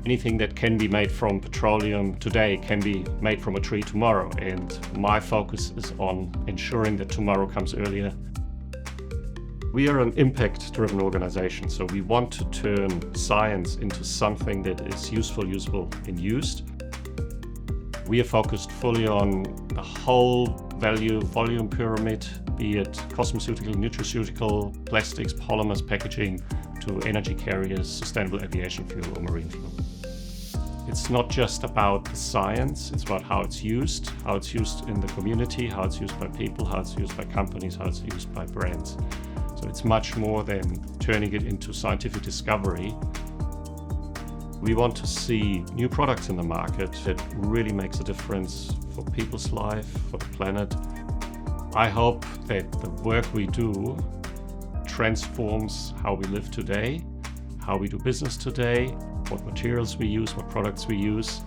Anything that can be made from petroleum today can be made from a tree tomorrow, and my focus is on ensuring that tomorrow comes earlier. We are an impact-driven organization, so we want to turn science into something that is useful, usable, and used. We are focused fully on the whole value volume pyramid, be it cosmeceutical, nutraceutical, plastics, polymers, packaging, to energy carriers, sustainable aviation fuel, or marine fuel. It's not just about the science, it's about how it's used in the community, how it's used by people, how it's used by companies, how it's used by brands. So it's much more than turning it into scientific discovery. We want to see new products in the market that really makes a difference for people's life, for the planet. I hope that the work we do transforms how we live today, how we do business today, what materials we use, what products we use,